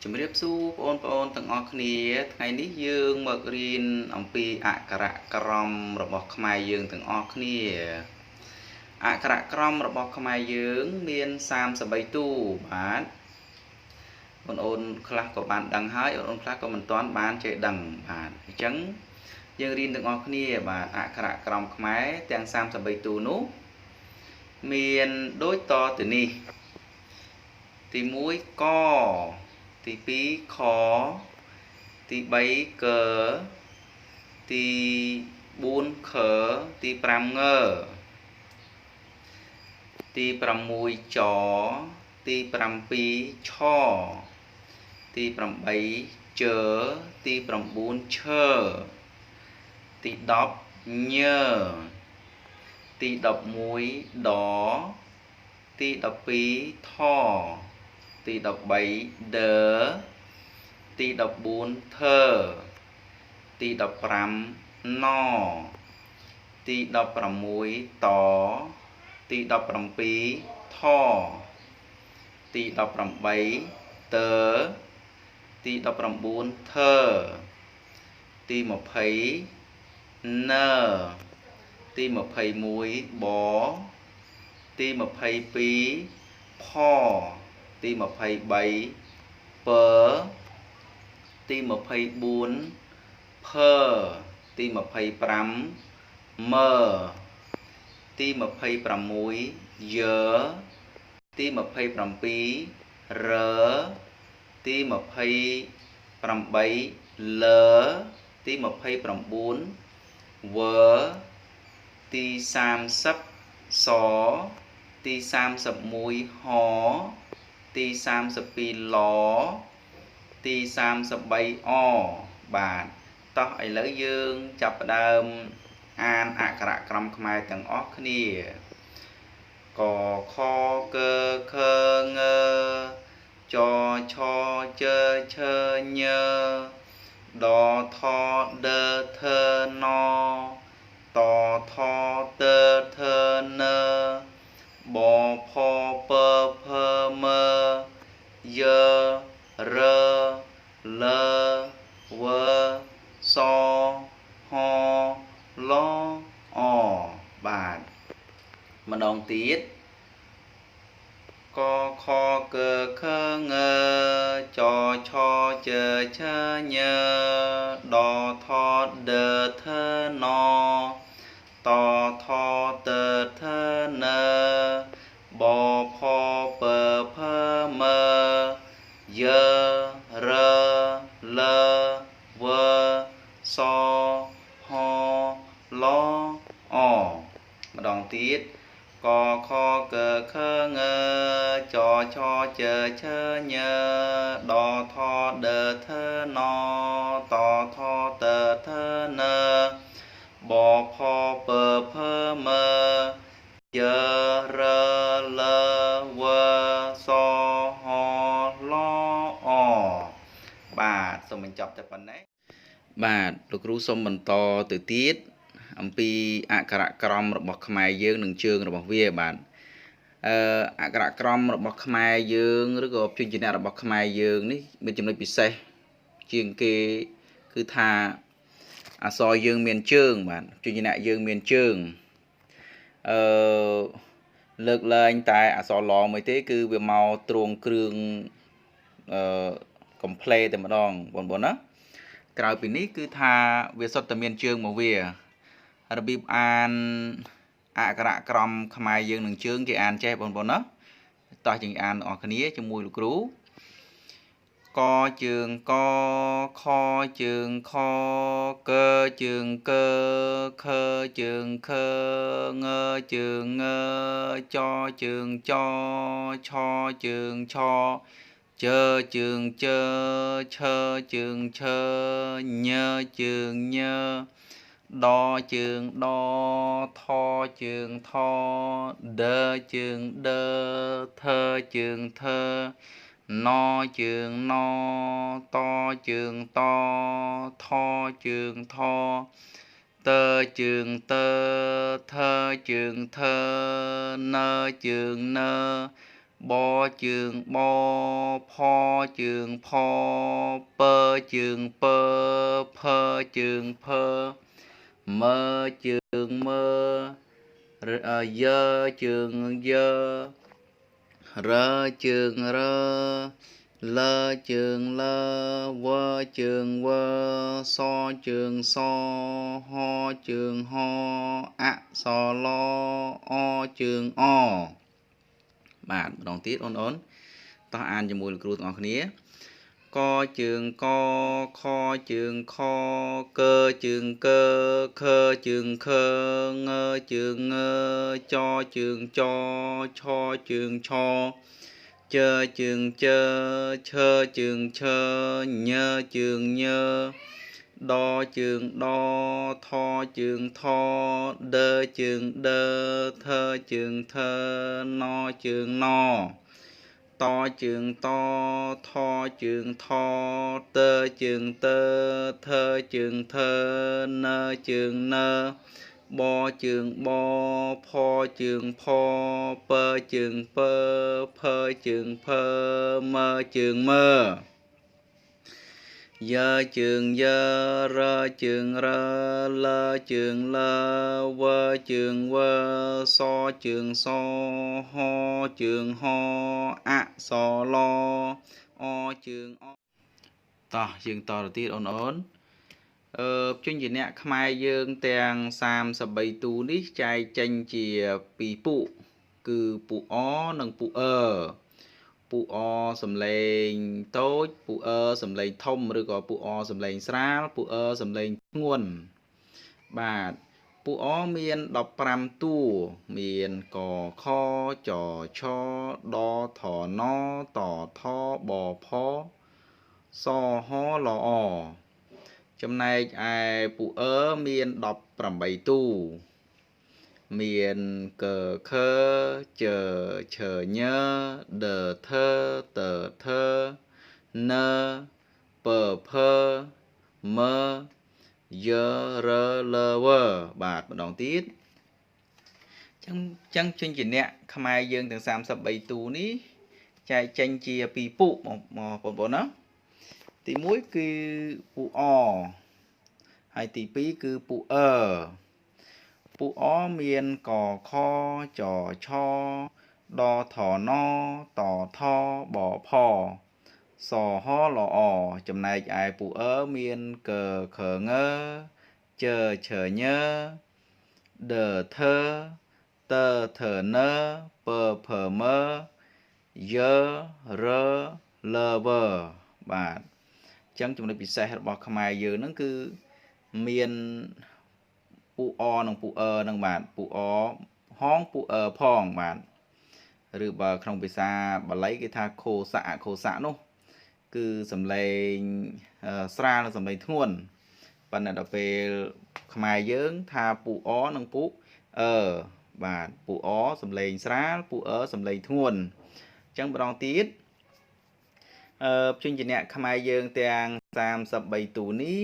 ជំរាបសួរបងប្អូនទាំងអស់គ្នាថ្ងៃនេះយើងមករៀនអំពីអក្ខរក្រមរបស់ខ្មែរយើងទាំងអស់គ្នាអក្ខរក្រមរបស់ខ្មែរយើងមាន33តួបាទបងប្អូនខ្លះក៏បានដឹងហើយបងប្អូនខ្លះក៏មិនទាន់បានចេះដឹងបាទអញ្ចឹងយើងរៀនទាំងអស់គ្នាបាទអក្ខរក្រមខ្មែរទាំង33តួនោះមានដូចតទៅនេះទី1កទី2ខទី3កទី4ខទី5ងទី6ចទី7ឆទី8ជទី9ឈទី10ញទី11ដទី12ថទី13ដទី14ធទី15ណទី16តទី17ថទី18ទទី19ធទី20ណទី21បទី22ផទី23ពទី24ភទី25មទី26យទី27រទី28លទី29វទី30សទី31ហទី32ឡទី33អបាទតោះឥឡូវយើងចាប់ផ្ដើមអានអក្ខរក្រមខ្មែរទាំងអស់គ្នាកខកខងចឆជឆញដថដថណតថតថនបផពភមយរលវសហឡអបាទម្ដងទៀតកខកខងចឆជឆញដថដថណតថតថនបផពភមយរលវសហឡអម្ដងទៀតកខកខងចឆជឆញដថដថណតថតថនបផពភមយរលវសហឡអបាទសូមបញ្ចប់តែប៉ុណ្ណេះបាទលោកគ្រូសូមបន្តទៅទៀតអំពីអក្ខរក្រមរបស់ខ្មែរយើងនិងជើងរបស់វាបាទអក្ខរក្រមរបស់ខ្មែរយើងឬក៏ព្យញ្ជនៈរបស់ខ្មែរយើងនេះមានចំណុចពិសេសជាងគេគឺថាអក្សរយើងមានជើងបាទព្យញ្ជនៈយើងមានជើងលើកលែងតែអក្សរឡមួយទេគឺវាមកទ្រង់គ្រឿងកំ pl តែម្ដងបងប្អូនណាក្រៅពីនេះគឺថាវាសុទ្ធតែមានជើងមកវារបៀបអានអក្ខរក្រមខ្មែរយើងនឹងជើងគេអានចេះបងប្អូនណាតោះយើងអានអស់គ្នាជាមួយលោកគ្រូកជើងកខជើងខកជើងកខជើងខងជើងងចជើងចឆជើងឆជជើងជឆជើងឆញជើងញដជើងដថជើងថដជើងដថជើងថណជើងណតជើងតថជើងថតជើងតថជើងថណជើងណ bò chừng bò pho chừng pho pơ chừng pơ phơ chừng phơ mơ chừng mơ dơ chừng dơ rơ chừng rơ lơ chừng lơ vơ chừng vơ so chừng so ho chừng ho ạ so lo o chừng o បាទម្ដងទៀតអូនតោះអានជាមួយលោកគ្រូទាំងអស់គ្នាកជើងកខជើងខកើជើងកើខជើងខងើជើងងើចជើងចឆជើងឆជើជើងជើឈើជើងឈើញើជើងញើដជើងដថជើងថដើជើងដើថជើងថណជើងណតជើងតថជើងថតើជើងតើថជើងថណជើងណបជើងបផជើងផពជើងពផជើងផមើជើងមើdơ chừng dơ rơ chừng rơ lơ chừng lơ vơ chừng vơ so chừng so ho chừng ho ạ so lo o chừng o តោះយើងតទៅទៀតអូនជនជាអ្នកខ្មែរយើងទាំង33ទូនេះចែកចេញជា2ពួកគឺពួកអនិងពួកអឺពួកអសំឡេងតូចពួកអឺសំឡេងធំឬក៏ពួកអសំឡេងស្រាលពួកអឺសំឡេងធ្ងន់បាទពួកអមាន15តួមានកខចឆដថណតថបផសហលអចំណែកឯពួកអឺមាន18តួមានកខជឆញដថតថណពផមើយរលវបាទម្ដងទៀតចឹងជនជាអ្នកខ្មែរយើងទាំង33តួនេះចែកចេញជា2ពួកបងប្អូនណាទី1គឺពួកអហើយទី2គឺពួកអឺពួកអមានកខចឆដថណតថបផសហលអចំណែកឯពួកអឺមានកខងជឆញដថតថណពផមើយរលវបាទចឹងចំណុចពិសេសរបស់ខ្មែរយើងហ្នឹងគឺមានពួកអនិងពួកអឺនឹងបាទពួកអហងពួកអឺផងបាទឬបើក្នុងភាសាបាលីគេថាខោសៈអខោសៈនោះគឺសំឡេងស្រាលនិងសំឡេងធ្ងន់ប៉ុន្តែដល់ពេលខ្មែរយើងថាពួកអនិងពួកអឺបាទពួកអសំឡេងស្រាលពួកអឺសំឡេងធ្ងន់អញ្ចឹងម្ដងទៀតជនជាអ្នកខ្មែរយើងទាំង33តួនេះ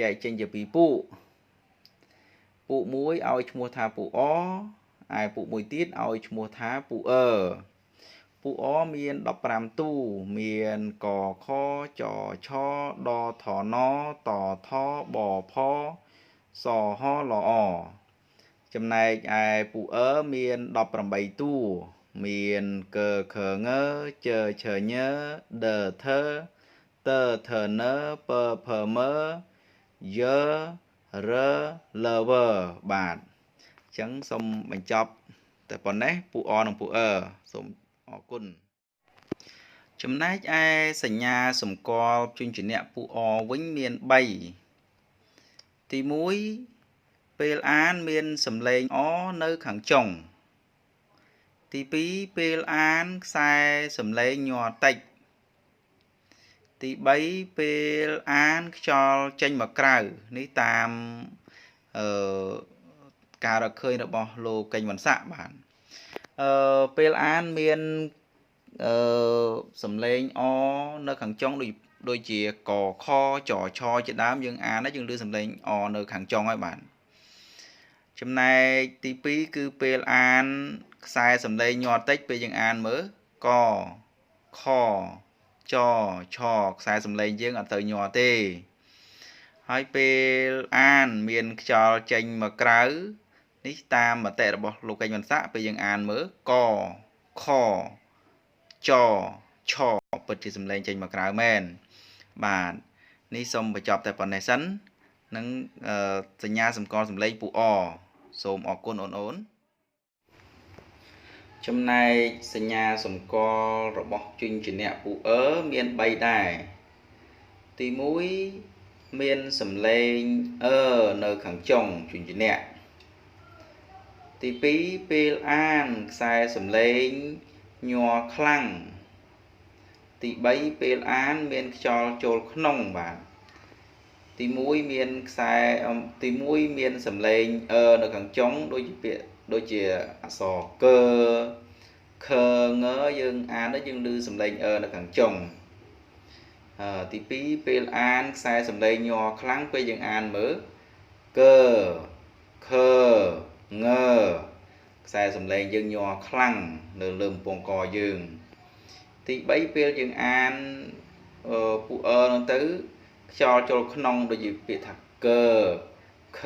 ចែកចេញជា2ពួកមួយឲ្យឈ្មោះថាពួកអឯពួកមួយទៀតឲ្យឈ្មោះថាពួកអឺពួកអមាន15តួមានកខចឆដថណតថបផសហលអចំណែកឯពួកអឺមាន18តួមានកខងជឆញដថតថណពផមើយរលវបាទអញ្ចឹងសូមបញ្ចប់តែប៉ុណ្ណេះពួកអនិងពួកអឺសូមអរគុណចំណែកឯសញ្ញាសម្គាល់ជនជាអ្នកពួកអវិញមាន3ទី1ពេលអានមានសំឡេងអនៅខាងចុងទី2ពេលអានខ្សែសំឡេងញ័រតិចទី3ពេលអានខ្យល់ចេញមកក្រៅនេះតាមការរកឃើញរបស់លោកកេងវណ្ណស័ក្តិបាទពេលអានមានសំឡេងអនៅខាងចុងដូចជាកខចឆជាដើមយើងអានហើយយើងឮសំឡេងអនៅខាងចុងហើយបាទចំណែកទី2គឺពេលអាន ខ្សែសំឡេងញ័រតិចពេលយើងអានមើលកខចឆខ្សែសំឡេងយើងអត់ទៅញ័រទេហើយពេលអានមានខ្យល់ចេញមកក្រៅនេះតាមមតិរបស់លោកកេងវណ្ណស័ក្តិពេលយើងអានមើលកខចឆពិតជាសំឡេងចេញមកក្រៅមែនបាទនេះសូមបញ្ចប់តែប៉ុណ្ណេះសិននឹងសញ្ញាសម្គាល់សំឡេងពូអសូមអរគុណអូនចំណែកសញ្ញាសម្គាល់របស់ជញ្ជាក់ពូអឺមាន3ដែរទី1មានសំឡេងនៅខាងចុងជញ្ជាក់ទី2ពេលអានខ្សែសំឡេងញ័រខ្លាំងទី3ពេលអានមានខ្យល់ចូលក្នុងបាទទី1មានខ្សែទី1មានសំឡេងនៅខាងចុងដូចជាអក្សរកខងយើងអានទៅយើងឮសំឡេងនៅខាងចុងទី2ពេលអានខ្សែសំឡេងញ័រខ្លាំងពេលយើងអានមើលកខងខ្សែសំឡេងយើងញ័រខ្លាំងនៅលើកំពង់កយើងទី3ពេលយើងអានពូនឹងទៅខ្យល់ចូលក្នុងដូចជាពាក្យថាកខ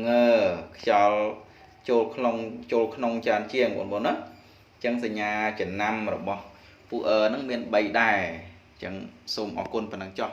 ងខ្យល់ចូលក្នុងច្រើនជាងបងប្អូនណាអញ្ចឹងសញ្ញាចំណាំរបស់ពូនឹងមាន3ដែរអញ្ចឹងសូមអរគុណប៉ុណ្ណឹងចុះ